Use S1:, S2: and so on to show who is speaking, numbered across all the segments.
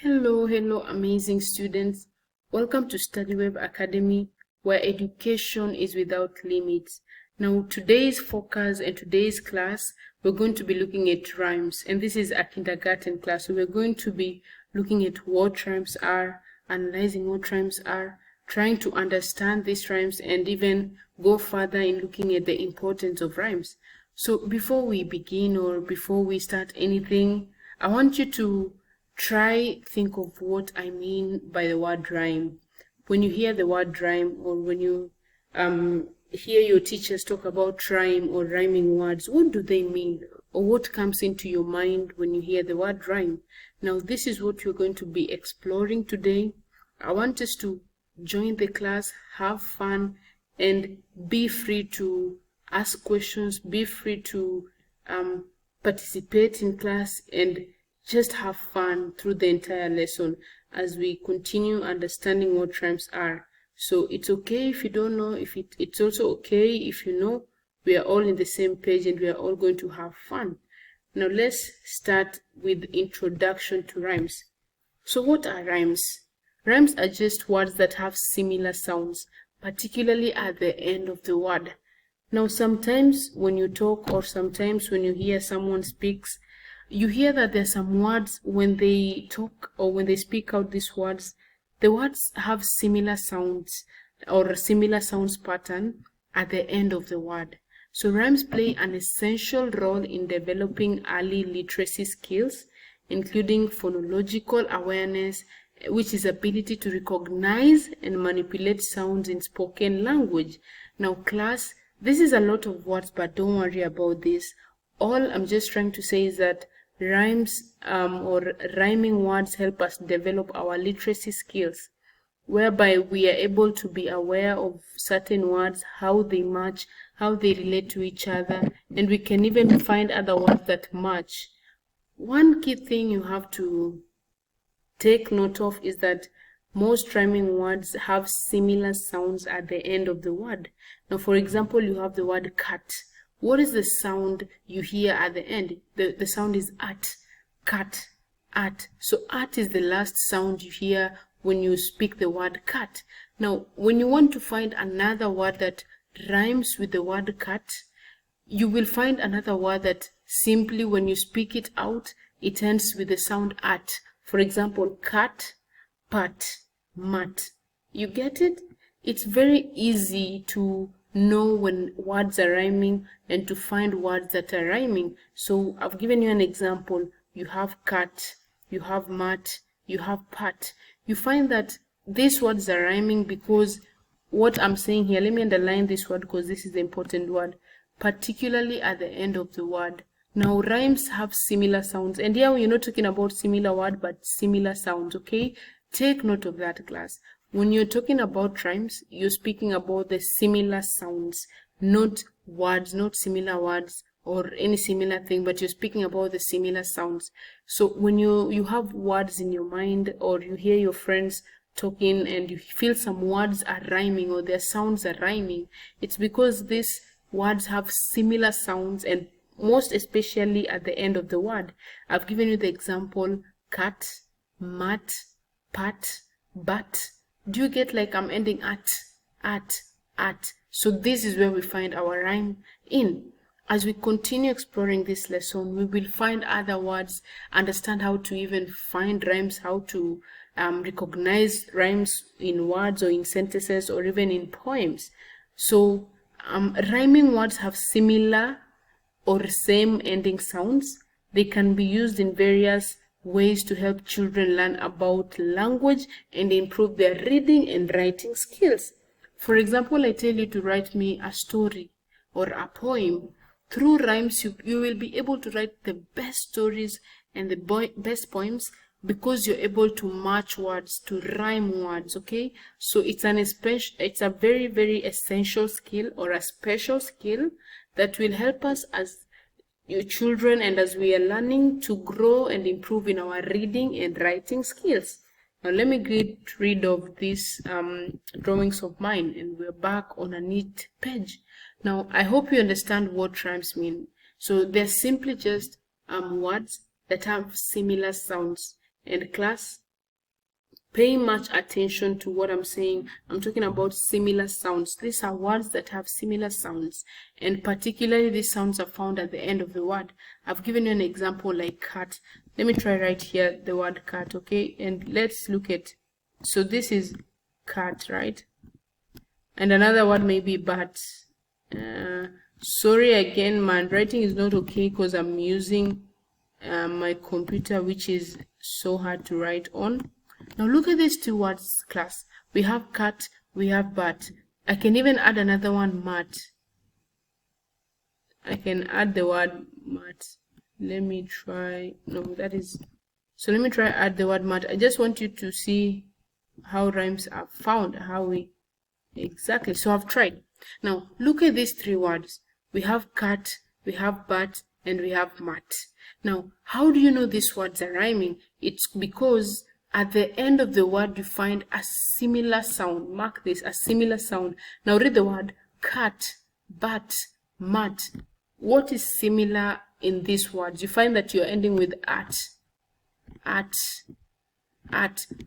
S1: Hello, amazing students. Welcome to StudyWeb Academy, where education is without limits. Now, today's focus and today's class, we're going to be looking at rhymes, and this is a kindergarten class. So we're going to be looking at what rhymes are, analyzing what rhymes are, trying to understand these rhymes, and even go further in looking at the importance of rhymes. So before we begin or before we start anything, I want you to think of what I mean by the word rhyme. When you hear the word rhyme, or when you hear your teachers talk about rhyme or rhyming words, what do they mean? Or what comes into your mind when you hear the word rhyme? Now, this is what we're going to be exploring today. I want us to join the class, have fun, and be free to ask questions, be free to participate in class, and just have fun through the entire lesson as we continue understanding what rhymes are. So it's okay if you don't know, it's also okay if you know. We are all in the same page and we are all going to have fun. Now let's start with introduction to rhymes. So what are rhymes? Rhymes are just words that have similar sounds, particularly at the end of the word. Now sometimes when you talk or sometimes when you hear someone speaks, you hear that there's some words when they talk or when they speak out these words, the words have similar sounds or a similar sounds pattern at the end of the word. So rhymes play an essential role in developing early literacy skills, including phonological awareness, which is ability to recognize and manipulate sounds in spoken language. Now class, this is a lot of words, but don't worry about this. All I'm just trying to say is that rhymes or rhyming words help us develop our literacy skills, whereby we are able to be aware of certain words, how they match, how they relate to each other, and we can even find other words that match. One key thing you have to take note of is that most rhyming words have similar sounds at the end of the word. Now, for example, you have the word cat. What is the sound you hear at the end? The sound is at, cat, at. So at is the last sound you hear when you speak the word cat. Now, when you want to find another word that rhymes with the word cat, you will find another word that simply when you speak it out, it ends with the sound at. For example, cat, pat, mat. You get it? It's very easy to know when words are rhyming and to find words that are rhyming. So I've given you an example. You have cat, you have mat, you have pat. You find that these words are rhyming because what I'm saying here, let me underline this word because this is the important word, particularly at the end of the word. Now rhymes have similar sounds, and here we're not talking about similar word but similar sounds, okay? Take note of that, class. When you're talking about rhymes, you're speaking about the similar sounds, not words, not similar words or any similar thing, but you're speaking about the similar sounds. So when you have words in your mind or you hear your friends talking and you feel some words are rhyming or their sounds are rhyming, it's because these words have similar sounds, and most especially at the end of the word. I've given you the example cat, mat, pat, but. Do you get like I'm ending at? So this is where we find our rhyme in. As we continue exploring this lesson, we will find other words, understand how to even find rhymes, how to recognize rhymes in words or in sentences or even in poems. So rhyming words have similar or same ending sounds. They can be used in various ways to help children learn about language and improve their reading and writing skills. For example, I tell you to write me a story or a poem. Through rhymes, you will be able to write the best stories and the best poems because you're able to match words, to rhyme words, okay? So it's a very, very essential skill or a special skill that will help us as your children and as we are learning to grow and improve in our reading and writing skills. Now let me get rid of these drawings of mine and we're back on a neat page. Now I hope you understand what rhymes mean. So they're simply just words that have similar sounds. And class, pay much attention to what I'm saying. I'm talking about similar sounds. These are words that have similar sounds, and particularly these sounds are found at the end of the word. I've given you an example like cat. Let me try right here the word cat, okay? And let's look at, so this is cat, right? And another word may be bat. Sorry again, my handwriting is not okay because I'm using my computer, which is so hard to write on. Now look at these two words, class. We have cat, we have bat. I can even add another one, mat. I can add the word mat. Let me try. No, that is. So let me try add the word mat. I just want you to see how rhymes are found, how we exactly. So I've tried. Now look at these three words. We have cat, we have bat, and we have mat. Now, how do you know these words are rhyming? It's because at the end of the word you find a similar sound. Mark this, a similar sound. Now read the word cat, bat, mat. What is similar in these words? You find that you're ending with at. Now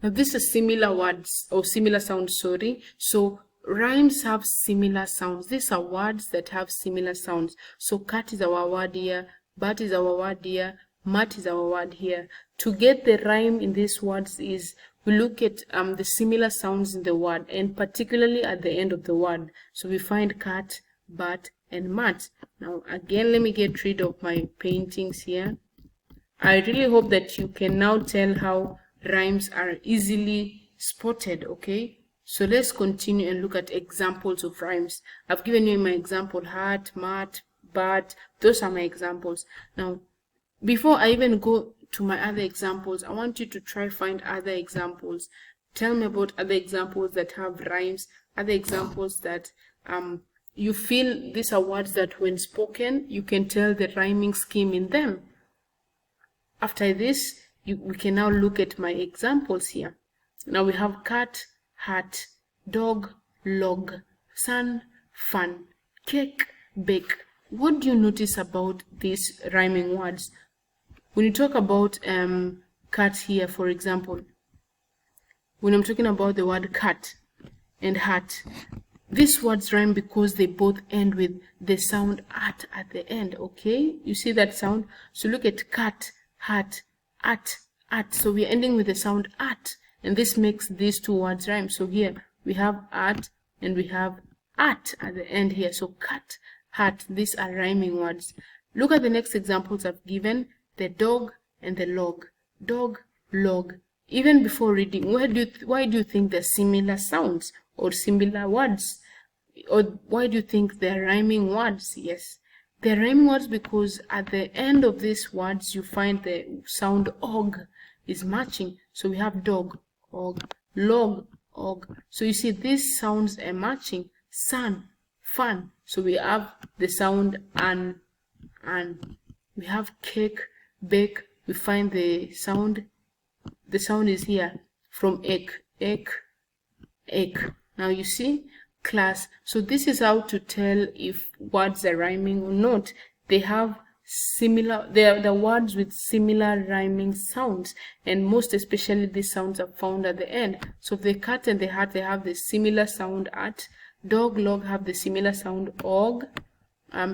S1: these are similar words or similar sounds, sorry. So rhymes have similar sounds. These are words that have similar sounds. So cat is our word here, bat is our word here, mat is our word here. To get the rhyme in these words is we look at the similar sounds in the word, and particularly at the end of the word. So we find cat, bat, and mat. Now again, let me get rid of my paintings here. I really hope that you can now tell how rhymes are easily spotted, okay? So let's continue and look at examples of rhymes. I've given you my example, hat, mat, bat. Those are my examples. Now, before I even go to my other examples, I want you to try find other examples. Tell me about other examples that have rhymes, other examples that you feel these are words that when spoken, you can tell the rhyming scheme in them. After this, we can now look at my examples here. Now we have cat, hat, dog, log, sun, fun, cake, bake. What do you notice about these rhyming words? When you talk about cat here, for example, when I'm talking about the word cat and hat, these words rhyme because they both end with the sound at the end, okay? You see that sound? So look at cat, hat, at. So we're ending with the sound at, and this makes these two words rhyme. So here we have at and we have at the end here. So cat, hat, these are rhyming words. Look at the next examples I've given, the dog and the log. Dog, log. Even before reading, why do you think they're similar sounds or similar words? Or why do you think they're rhyming words? Yes, they're rhyming words because at the end of these words you find the sound og is matching. So we have dog, og, log, og. So you see these sounds are matching. Sun, fun. So we have the sound an. We have cake, bake. We find the sound is here from egg. Now you see, class. So this is how to tell if words are rhyming or not. They have similar, they are the words with similar rhyming sounds, and most especially these sounds are found at the end. So the cat and the hat, they have the similar sound at. Dog, log have the similar sound og.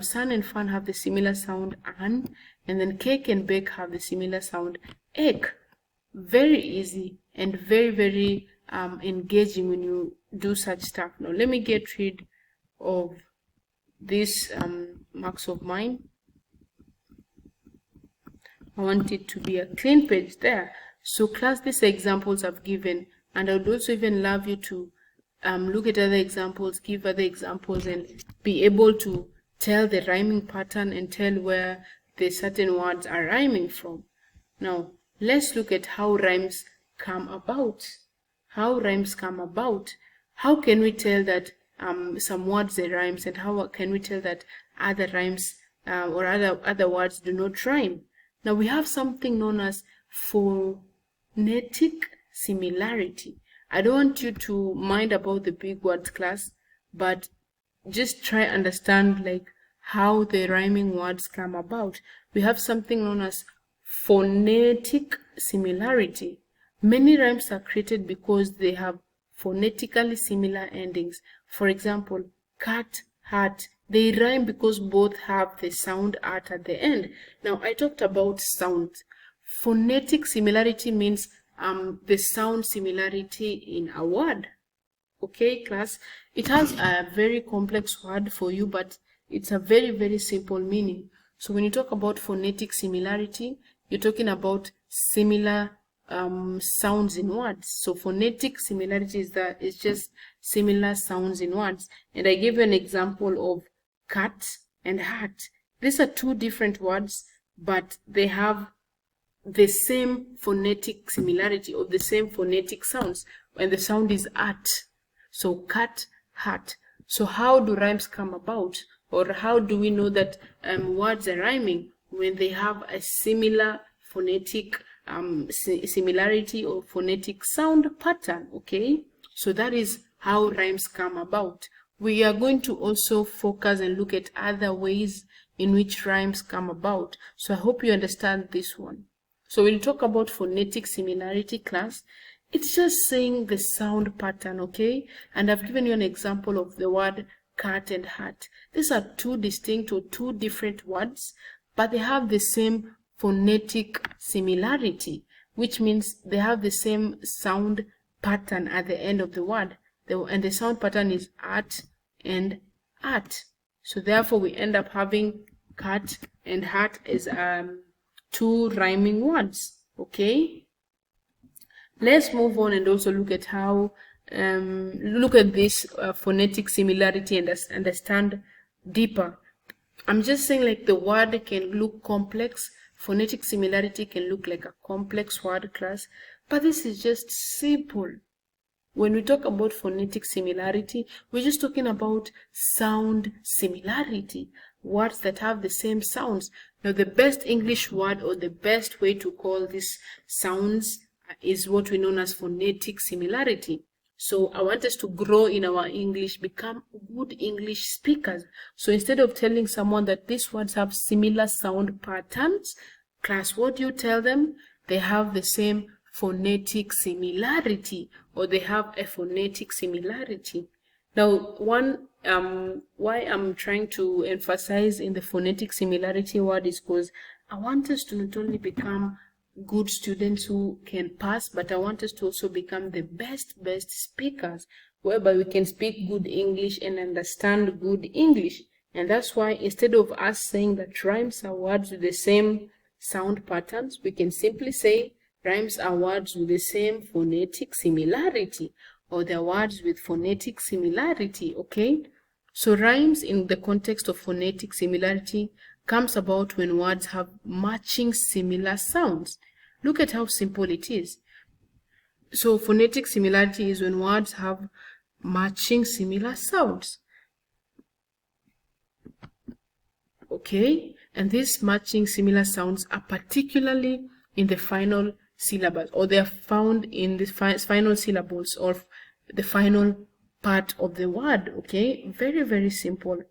S1: Sun and fun have the similar sound an, and then cake and bake have the similar sound egg. Very easy and very, very engaging when you do such stuff. Now let me get rid of these marks of mine. I want it to be a clean page there. So class, these examples I've given, and I would also even love you to look at other examples, give other examples, and be able to tell the rhyming pattern and tell where the certain words are rhyming from. Now let's look at how rhymes come about. How can we tell that some words are rhymes, and how can we tell that other rhymes or other words do not rhyme? Now we have something known as phonetic similarity. I don't want you to mind about the big words, class, but just try understand like how the rhyming words come about. We have something known as phonetic similarity, Many rhymes are created because they have phonetically similar endings. For example, cat, hat, they rhyme because both have the sound at the end. Now, I talked about sound. Phonetic similarity means the sound similarity in a word. Okay, class, it has a very complex word for you, but it's a very, very simple meaning. So when you talk about phonetic similarity, you're talking about similar sounds in words. So phonetic similarity is that it's just similar sounds in words. And I gave you an example of cat and hat. These are two different words, but they have the same phonetic similarity or the same phonetic sounds, and the sound is at. So cat, hat. So how do rhymes come about, or how do we know that words are rhyming when they have a similar phonetic similarity or phonetic sound pattern? Okay, so that is how rhymes come about. We are going to also focus and look at other ways in which rhymes come about. So I hope you understand this one. So when you talk about phonetic similarity, class, it's just saying the sound pattern, okay? And I've given you an example of the word cat and hat. These are two distinct or two different words, but they have the same phonetic similarity, which means they have the same sound pattern at the end of the word. And the sound pattern is at and at. So therefore we end up having cat and hat as two rhyming words. Okay, let's move on and also look at how look at this phonetic similarity and understand deeper. I'm just saying, like, the word can look complex. Phonetic similarity can look like a complex word, class, but this is just simple. When we talk about phonetic similarity, we're just talking about sound similarity, words that have the same sounds. Now, the best English word or the best way to call these sounds is what we know as phonetic similarity. So I want us to grow in our English, become good English speakers. So instead of telling someone that these words have similar sound patterns, class, what do you tell them? They have the same phonetic similarity, or they have a phonetic similarity. Now, one why I'm trying to emphasize in the phonetic similarity word is because I want us to not only become good students who can pass, but I want us to also become the best speakers, whereby we can speak good English and understand good English. And that's why instead of us saying that rhymes are words with the same sound patterns, we can simply say rhymes are words with the same phonetic similarity, or they're words with phonetic similarity. Okay, so rhymes in the context of phonetic similarity comes about when words have matching similar sounds. Look at how simple it is. So phonetic similarity is when words have matching similar sounds. Okay, and these matching similar sounds are particularly in the final syllables, or they are found in the final syllables or the final part of the word. Okay, very, very simple.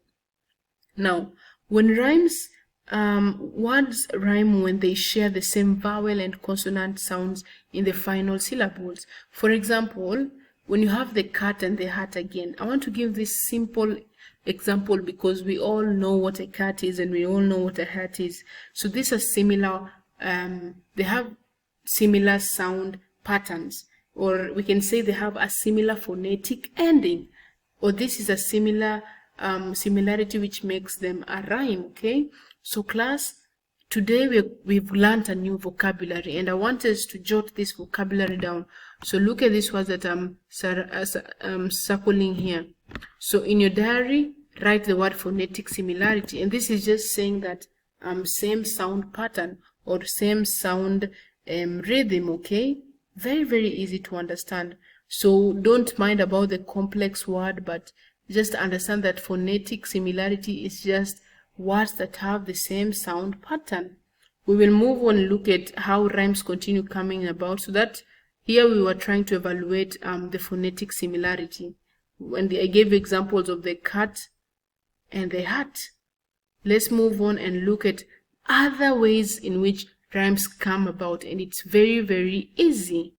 S1: Now, when rhymes, words rhyme when they share the same vowel and consonant sounds in the final syllables. For example, when you have the cat and the hat again, I want to give this simple example because we all know what a cat is and we all know what a hat is. So these are similar, they have similar sound patterns, or we can say they have a similar phonetic ending, or this is a similar similarity which makes them a rhyme. Okay, so class, today we've learned a new vocabulary, and I want us to jot this vocabulary down. So look at these words that I'm circling here. So in your diary, write the word phonetic similarity, and this is just saying that same sound pattern or same sound rhythm. Okay, very, very easy to understand. So don't mind about the complex word, but just understand that phonetic similarity is just words that have the same sound pattern. We will move on and look at how rhymes continue coming about. So that here we were trying to evaluate the phonetic similarity. When I gave examples of the cat and the hat, let's move on and look at other ways in which rhymes come about, and it's very, very easy.